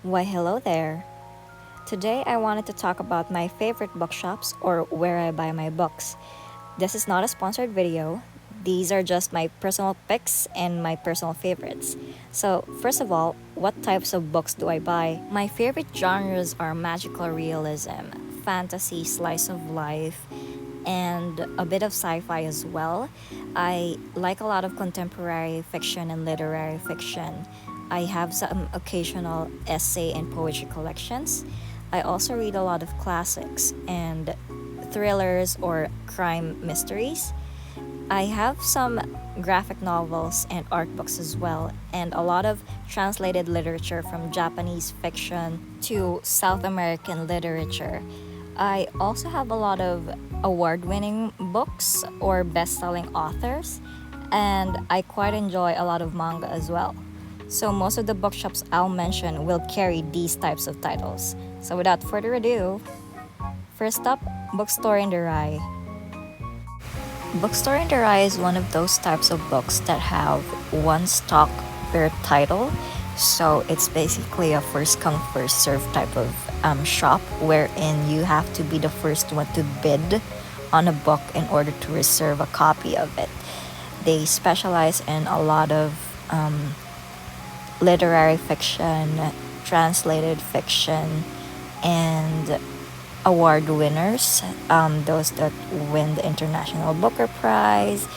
Why, hello there. Today I wanted to talk about my favorite bookshops or where I buy my books. This is not a sponsored video. These are just my personal picks and my personal favorites. So, first of all, what types of books do I buy? My favorite genres are magical realism, fantasy, slice of life, and a bit of sci-fi as well. I like a lot of contemporary fiction and literary fiction. I have some occasional essay and poetry collections. I also read a lot of classics and thrillers or crime mysteries. I have some graphic novels and art books as well, and a lot of translated literature from Japanese fiction to South American literature. I also have a lot of award winning books or best selling authors, and I quite enjoy a lot of manga as well. So, most of the bookshops I'll mention will carry these types of titles. So, without further ado, first up, Bookstore in the Rye. Bookstore in the Rye is one of those types of books that have one stock per title. So it's basically a first come, first serve type of shop wherein you have to be the first one to bid on a book in order to reserve a copy of it. They specialize in a lot of literary fiction, translated fiction, and award winners, those that win the International Booker Prize,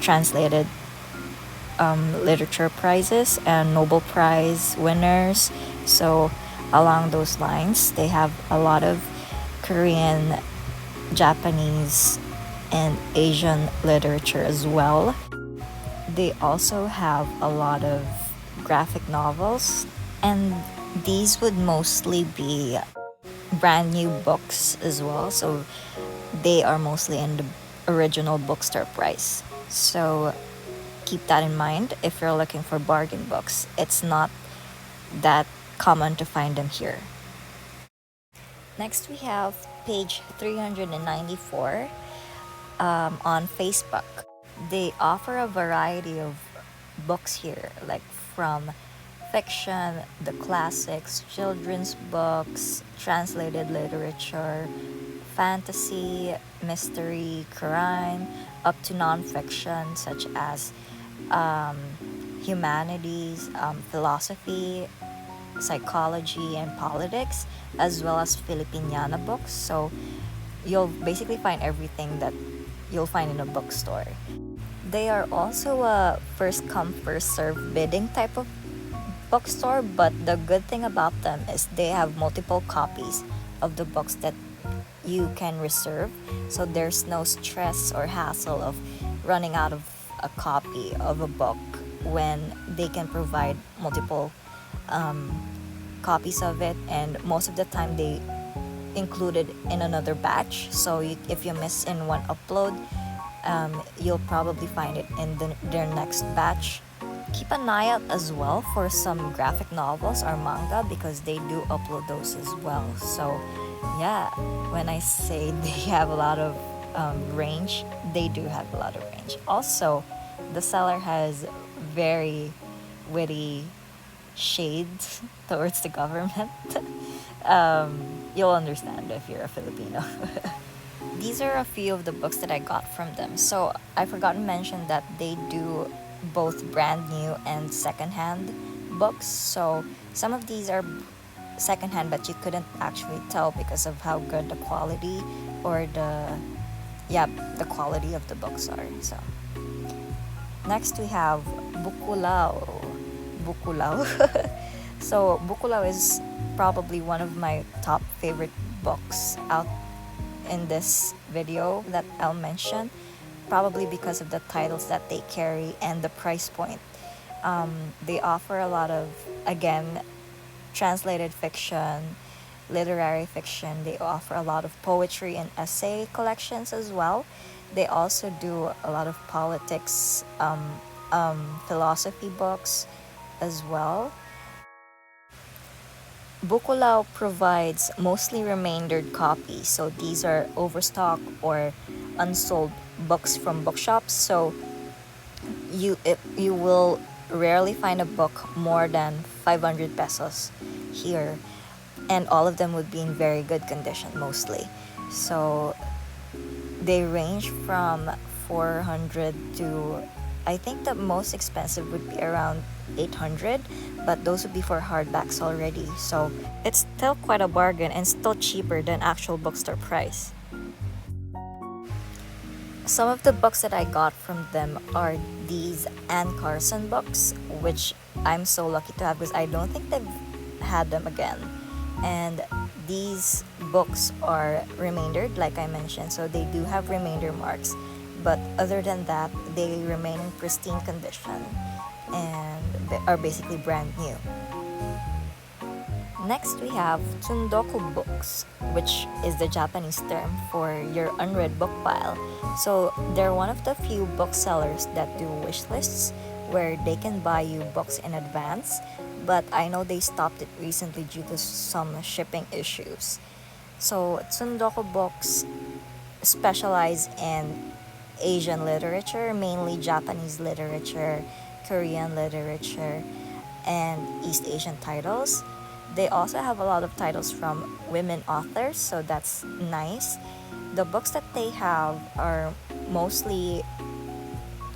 translated literature prizes, and Nobel Prize winners. So, along those lines, they have a lot of Korean, Japanese, and Asian literature as well. They also have a lot of graphic novels, and these would mostly be brand new books as well, so they are mostly in the original bookstore price. So keep that in mind if you're looking for bargain books. It's not that common to find them here. Next, we have page 394 on Facebook. They offer a variety of books here, like from fiction, the classics, children's books, translated literature, fantasy, mystery, crime, up to nonfiction such as humanities, philosophy, psychology, and politics, as well as Filipiniana books. So you'll basically find everything that you'll find in a bookstore. They are also a first come, first serve bidding type of bookstore, but the good thing about them is they have multiple copies of the books that you can reserve, so there's no stress or hassle of running out of a copy of a book when they can provide multiple copies of it, and most of the time they include it in another batch, so if you miss in one upload, you'll probably find it in their next batch. Keep an eye out as well for some graphic novels or manga because they do upload those as well. So yeah, when I say they have a lot of range, they do have a lot of range. Also, the seller has very witty shades towards the government. You'll understand if you're a Filipino. These are a few of the books that I got from them. So I forgot to mention that they do both brand new and secondhand books. So some of these are secondhand, but you couldn't actually tell because of how good the quality or the quality of the books are. So next we have Bookulaw. So Bookulaw is probably one of my top favorite books out in this video that I'll mention, probably because of the titles that they carry and the price point. They offer a lot of, again, translated fiction, literary fiction. They offer a lot of poetry and essay collections as well. They also do a lot of politics, philosophy books as well. Bookulaw provides mostly remaindered copies, so these are overstock or unsold books from bookshops. So you will rarely find a book more than 500 pesos here, and all of them would be in very good condition mostly. So they range from 400 to, I think the most expensive would be around 800, but those would be for hardbacks already. So it's still quite a bargain and still cheaper than actual bookstore price. Some of the books that I got from them are these Anne Carson books, which I'm so lucky to have because I don't think they've had them again. And these books are remaindered, like I mentioned, so they do have remainder marks. But other than that, they remain in pristine condition and they are basically brand new. Next, we have tsundoku books, which is the Japanese term for your unread book pile. So they're one of the few booksellers that do wish lists where they can buy you books in advance, but I know they stopped it recently due to some shipping issues. So tsundoku books specialize in Asian literature, mainly Japanese literature, Korean literature, and East Asian titles. They also have a lot of titles from women authors, so that's nice. The books that they have are mostly,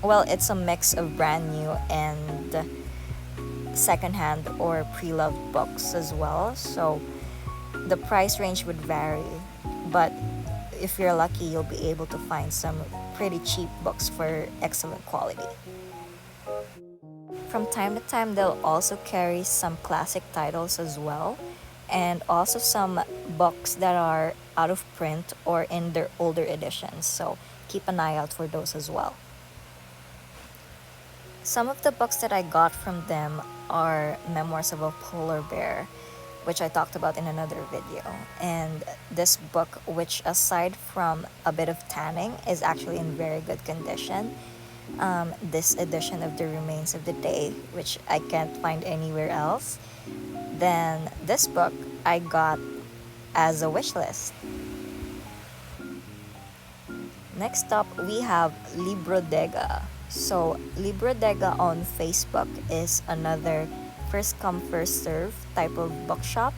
well, it's a mix of brand new and secondhand or pre-loved books as well. So the price range would vary, but if you're lucky, you'll be able to find some pretty cheap books for excellent quality. From time to time, they'll also carry some classic titles as well, and also some books that are out of print or in their older editions, so keep an eye out for those as well. Some of the books that I got from them are Memoirs of a Polar Bear, which I talked about in another video. And this book, which aside from a bit of tanning, is actually in very good condition. This edition of The Remains of the Day, which I can't find anywhere else. Then this book I got as a wish list. Next up, we have Librodega. So Librodega on Facebook is another first come first serve type of bookshop,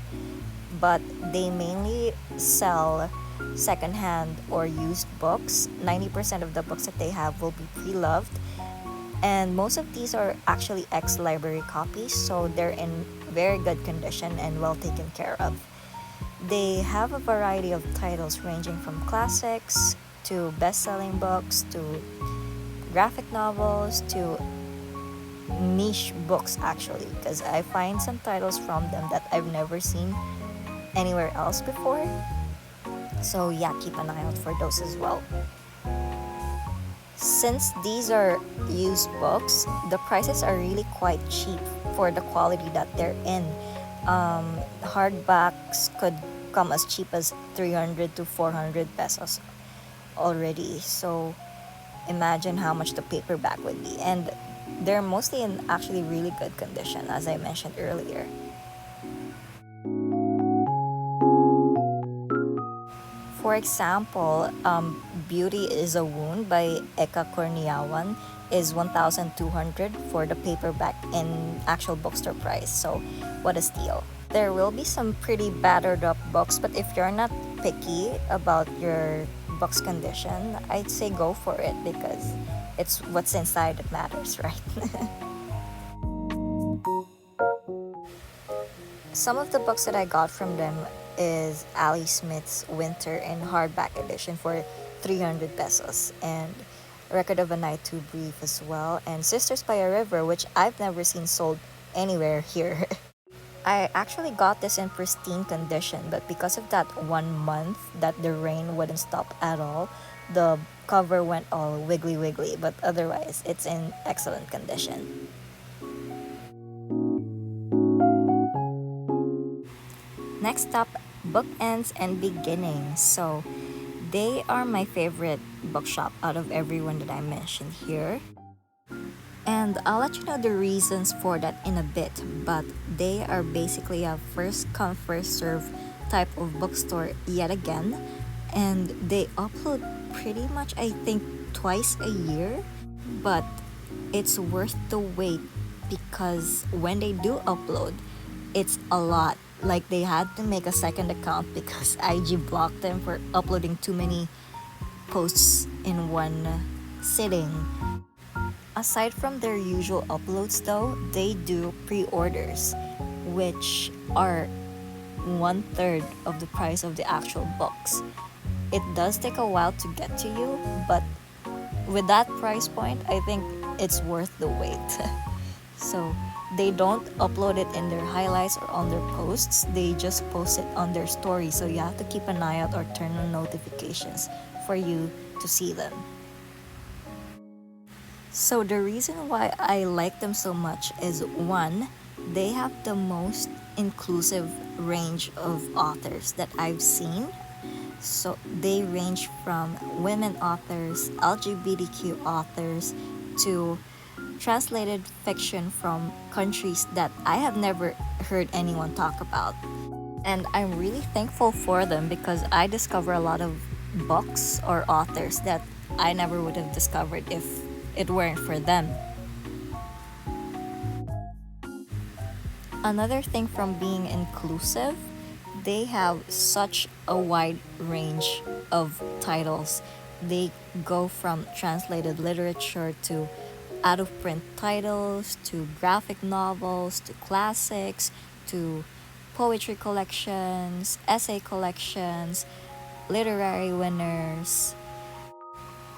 but they mainly sell secondhand or used books. 90% of the books that they have will be pre-loved, and most of these are actually ex-library copies, so they're in very good condition and well taken care of. They have a variety of titles ranging from classics to best-selling books to graphic novels to niche books, actually, because I find some titles from them that I've never seen anywhere else before. So yeah, keep an eye out for those as well. Since these are used books, the prices are really quite cheap for the quality that they're in. Hardbacks could come as cheap as 300 to 400 pesos already. So imagine how much the paperback would be. And they're mostly in actually really good condition, as I mentioned earlier. For example, Beauty is a Wound by Eka Korniawan is 1,200 for the paperback in actual bookstore price. So what a steal. There will be some pretty battered up books, but if you're not picky about your book's condition, I'd say go for it because it's what's inside that matters, right? Some of the books that I got from them is Ali Smith's Winter in hardback edition for 300 pesos, and Record of a Night Too Brief as well, and Sisters by a River, which I've never seen sold anywhere here. I actually got this in pristine condition, but because of that 1 month that the rain wouldn't stop at all, the cover went all wiggly, but otherwise it's in excellent condition. Next up, Bookends and Beginnings. So they are my favorite bookshop out of everyone that I mentioned here. And I'll let you know the reasons for that in a bit, but they are basically a first come first serve type of bookstore yet again, and they upload pretty much, I think, twice a year, but it's worth the wait because when they do upload, it's a lot. Like they had to make a second account because IG blocked them for uploading too many posts in one sitting. Aside from their usual uploads though, they do pre-orders, which are 1/3 of the price of the actual books. It does take a while to get to you, but with that price point, I think it's worth the wait. So they don't upload it in their highlights or on their posts, they just post it on their story, so you have to keep an eye out or turn on notifications for you to see them. So the reason why I like them so much is one, they have the most inclusive range of authors that I've seen. So they range from women authors, LGBTQ authors, to translated fiction from countries that I have never heard anyone talk about. And I'm really thankful for them because I discover a lot of books or authors that I never would have discovered if it weren't for them. Another thing from being inclusive, they have such a wide range of titles. They go from translated literature to out of print titles to graphic novels to classics to poetry collections, essay collections, literary winners,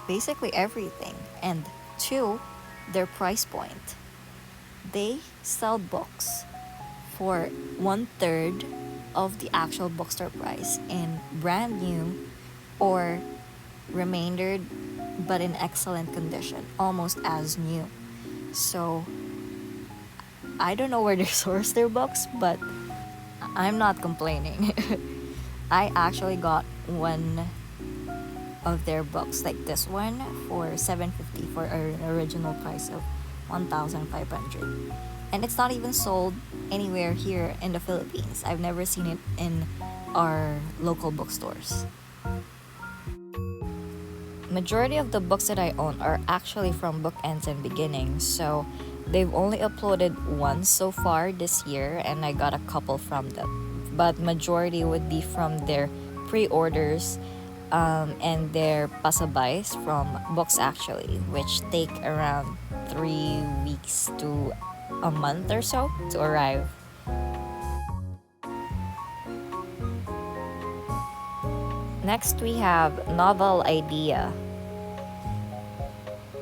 basically everything. And two, their price point. They sell books for 1/3 of the actual bookstore price in brand new or remaindered but in excellent condition, almost as new. So I don't know where they source their books, but I'm not complaining. I actually got one of their books like this one for $750 for an original price of $1,500. And it's not even sold anywhere here in the Philippines. I've never seen it in our local bookstores. Majority of the books that I own are actually from Bookends so they've only uploaded once so far this year and I got a couple from them. But majority would be from their pre-orders and their pasabays from books actually, which take around 3 weeks to a month or so to arrive. Next we have Novel Idea.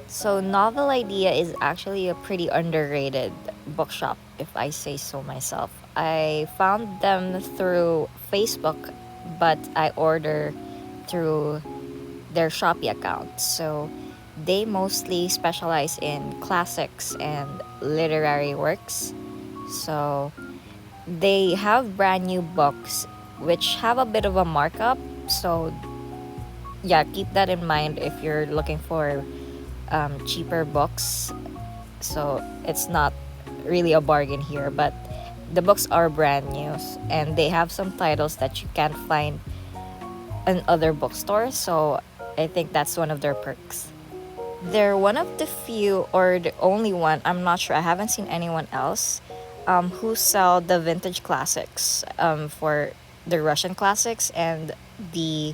So Novel Idea is actually a pretty underrated bookshop if I say so myself. I found them through Facebook, but I order through their Shopee account. So they mostly specialize in classics and literary works. So they have brand new books which have a bit of a markup. So yeah, keep that in mind if you're looking for cheaper books. So it's not really a bargain here, but the books are brand new and they have some titles that you can't find in other bookstores. So I think that's one of their perks. They're one of the few or the only one, I'm not sure, I haven't seen anyone else who sell the vintage classics for the Russian classics and the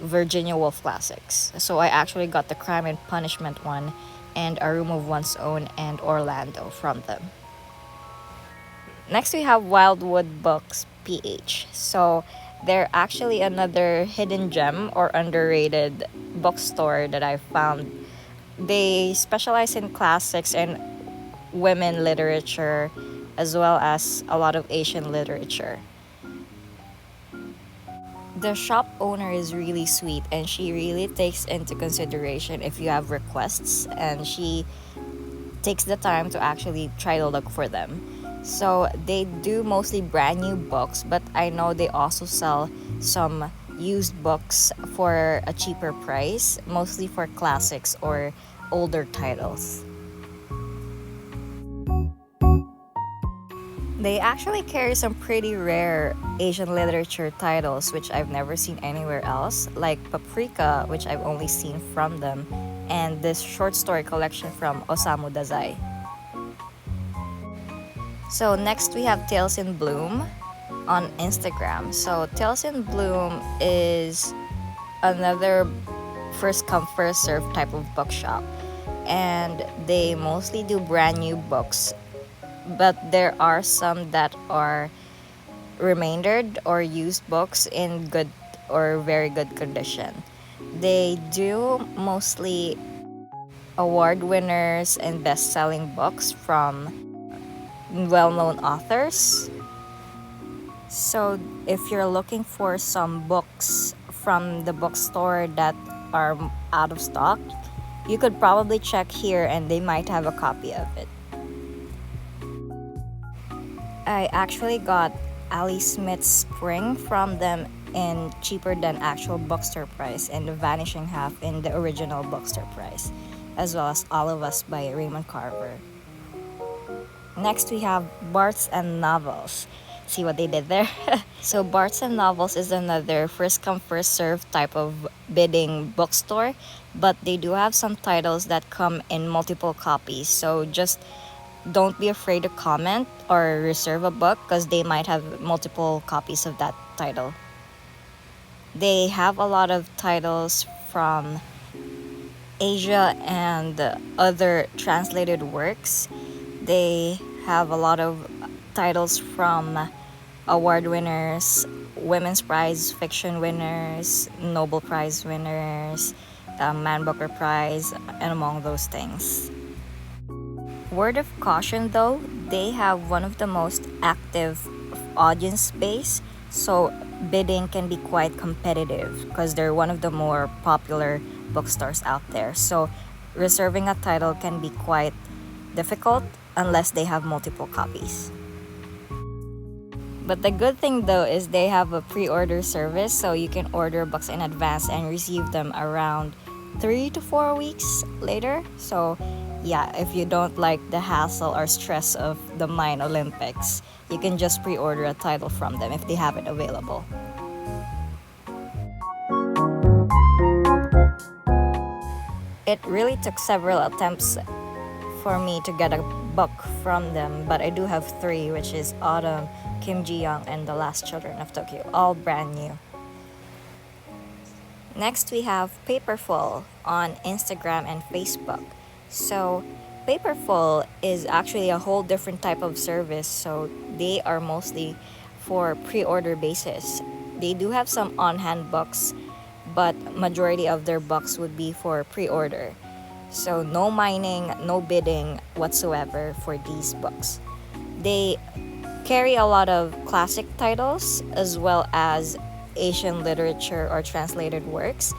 Virginia Woolf classics. So I actually got the Crime and Punishment one and A Room of One's Own and Orlando from them. Next we have Wildwood Books PH. So they're actually another hidden gem or underrated bookstore that I found. They specialize in classics and women literature as well as a lot of Asian literature. The shop owner is really sweet and she really takes into consideration if you have requests and she takes the time to actually try to look for them. So they do mostly brand new books, but I know they also sell some used books for a cheaper price, mostly for classics or older titles. They actually carry some pretty rare Asian literature titles which I've never seen anywhere else, like Paprika, which I've only seen from them, and this short story collection from Osamu Dazai. So next we have Tales in Bloom on Instagram. So Tales in Bloom is another first come first serve type of bookshop, and they mostly do brand new books, but there are some that are remaindered or used books in good or very good condition. They do mostly award winners and best-selling books from well-known authors. So if you're looking for some books from the bookstore that are out of stock, you could probably check here and they might have a copy of it. I actually got Ali Smith's Spring from them in cheaper than actual bookstore price and the vanishing half in the original bookstore price, as well as All of Us by Raymond Carver. Next we have Barths and Novels. See what they did there? So Barths and Novels is another first come first serve type of bidding bookstore, but they do have some titles that come in multiple copies, so just don't be afraid to comment or reserve a book because they might have multiple copies of that title. They have a lot of titles from Asia and other translated works. They have a lot of titles from award winners, Women's Prize fiction winners, Nobel Prize winners, Man Booker Prize, and among those things. Word of caution though, they have one of the most active audience base, so bidding can be quite competitive because they're one of the more popular bookstores out there. So reserving a title can be quite difficult unless they have multiple copies. But the good thing though is they have a pre-order service, so you can order books in advance and receive them around 3 to 4 weeks later. So yeah, if you don't like the hassle or stress of the Mind Olympics, you can just pre-order a title from them if they have it available. It really took several attempts for me to get a book from them, but I do have 3, which is Autumn, Kim Ji-young, and The Last Children of Tokyo, all brand new. Next we have Paperful on Instagram and Facebook. So Paperful is actually a whole different type of service, so they are mostly for pre-order basis. They do have some on-hand books, but majority of their books would be for pre-order. So no mining, no bidding whatsoever for these books. They carry a lot of classic titles as well as Asian literature or translated works,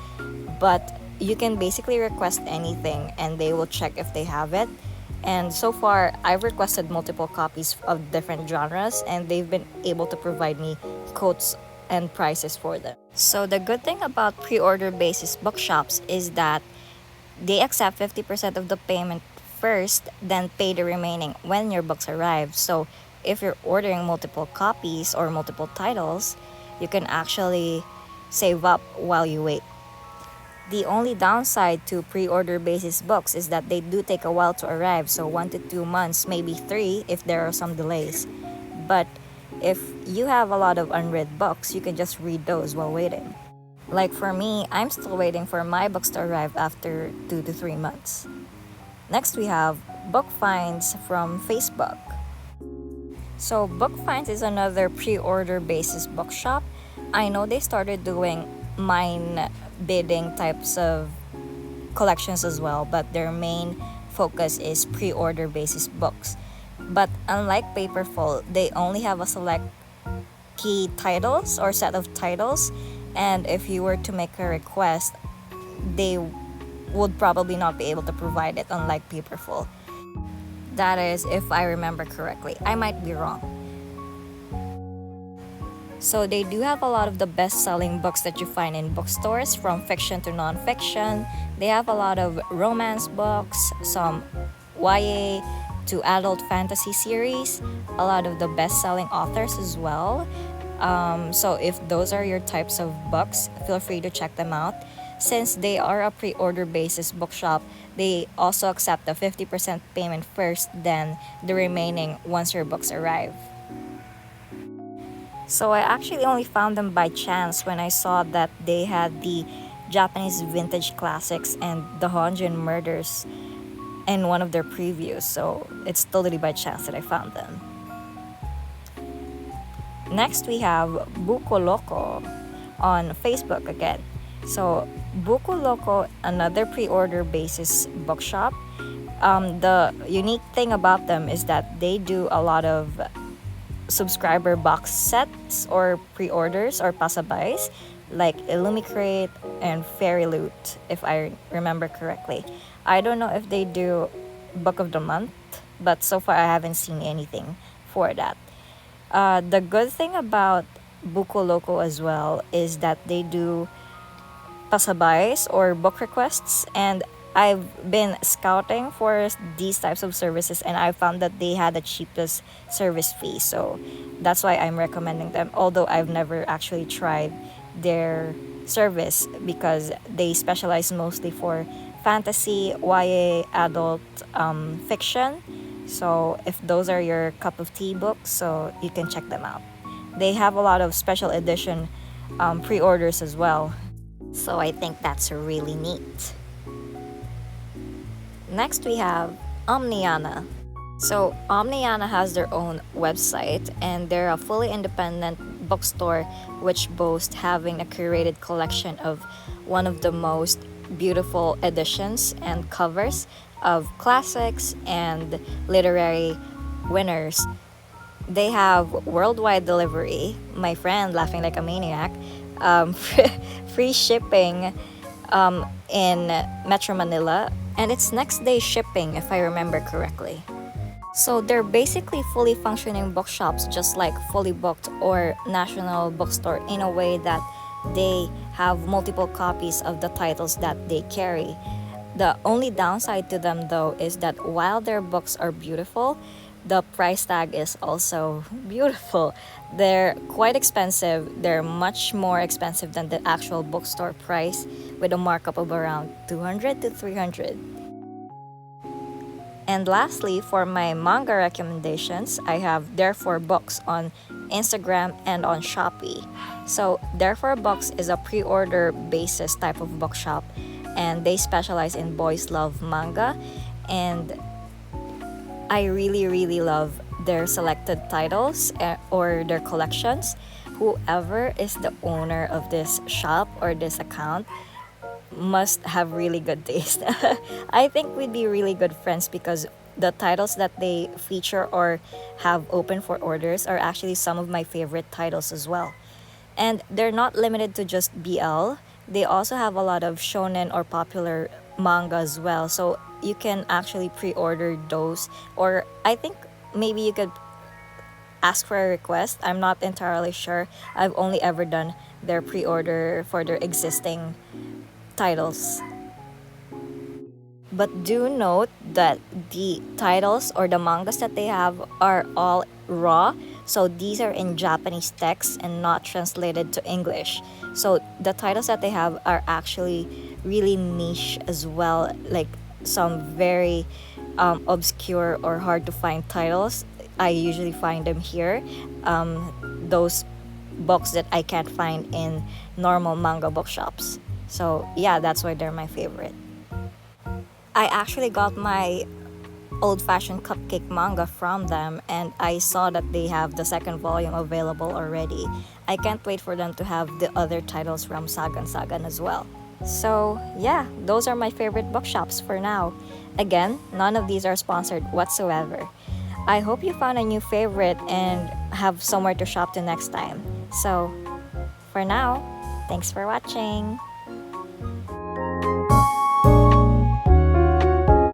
but you can basically request anything and they will check if they have it. And so far, I've requested multiple copies of different genres and they've been able to provide me quotes and prices for them. So the good thing about pre-order basis bookshops is that they accept 50% of the payment first, then pay the remaining when your books arrive. So if you're ordering multiple copies or multiple titles, you can actually save up while you wait. The only downside to pre-order basis books is that they do take a while to arrive, so 1 to 2 months, maybe 3 if there are some delays. But if you have a lot of unread books, you can just read those while waiting. Like for me, I'm still waiting for my books to arrive after 2 to 3 months. Next we have Book Finds from Facebook. So Book Finds is another pre-order basis bookshop. I know they started doing mine bidding types of collections as well, but their main focus is pre-order basis books. But unlike Paperful, they only have a select key titles or set of titles, and if you were to make a request, they would probably not be able to provide it, unlike Paperful. That is, if I remember correctly. I might be wrong. So they do have a lot of the best-selling books that you find in bookstores, from fiction to non-fiction. They have a lot of romance books, some YA to adult fantasy series, a lot of the best-selling authors as well. So if those are your types of books, feel free to check them out. since they are a pre-order basis bookshop, they also accept a 50% payment first, then the remaining once your books arrive. So I actually only found them by chance when I saw that they had the Japanese vintage classics and the Honjin murders in one of their previews, so it's totally by chance that I found them. Next we have Bookulaw on Facebook again. So Bookulaw, another pre-order basis bookshop. The unique thing about them is that they do a lot of subscriber box sets or pre-orders or pasabays like Illumicrate and Fairy Loot, if I remember correctly. I don't know if they do Book of the Month, but so far I haven't seen anything for that. The good thing about Bookulaw as well is that they do pasabays or book requests, and I've been scouting for these types of services and I found that they had the cheapest service fee, so that's why I'm recommending them, although I've never actually tried their service because they specialize mostly for fantasy, YA, adult fiction. So if those are your cup of tea books, so you can check them out. They have a lot of special edition pre-orders as well, so I think that's really neat. Next we have Omniana. So Omniana has their own website and they're a fully independent bookstore which boasts having a curated collection of one of the most beautiful editions and covers of classics and literary winners. They have worldwide delivery, my friend laughing like a maniac, free shipping in Metro Manila, and it's next day shipping if I remember correctly. So they're basically fully functioning bookshops just like Fully Booked or National Bookstore in a way that they have multiple copies of the titles that they carry. The only downside to them though is that while their books are beautiful, the price tag is also beautiful. They're quite expensive. They're much more expensive than the actual bookstore price with a markup of around 200 to 300. And lastly, for my manga recommendations, I have therefore.books on Instagram and on Shopee. So therefore.books is a pre-order basis type of bookshop and they specialize in boys love manga, and I really love their selected titles or their collections. Whoever is the owner of this shop or this account must have really good taste. I think we'd be really good friends because the titles that they feature or have open for orders are actually some of my favorite titles as well. And they're not limited to just BL. They also have a lot of shonen or popular manga as well. So you can actually pre-order those, or I think maybe you could ask for a request. I'm not entirely sure. I've only ever done their pre-order for their existing titles. But do note that the titles or the mangas that they have are all raw. So these are in Japanese text and not translated to English. So the titles that they have are actually really niche as well, like some very obscure or hard to find titles. I usually find them here. Those books that I can't find in normal manga bookshops. So yeah, that's why they're my favorite. I actually got my old-fashioned cupcake manga from them and I saw that they have the second volume available already. I can't wait for them to have the other titles from Sagan Sagan as well. So yeah, those are my favorite bookshops for now. Again, none of these are sponsored whatsoever. I hope you found a new favorite and have somewhere to shop to next time. So for now, thanks for watching.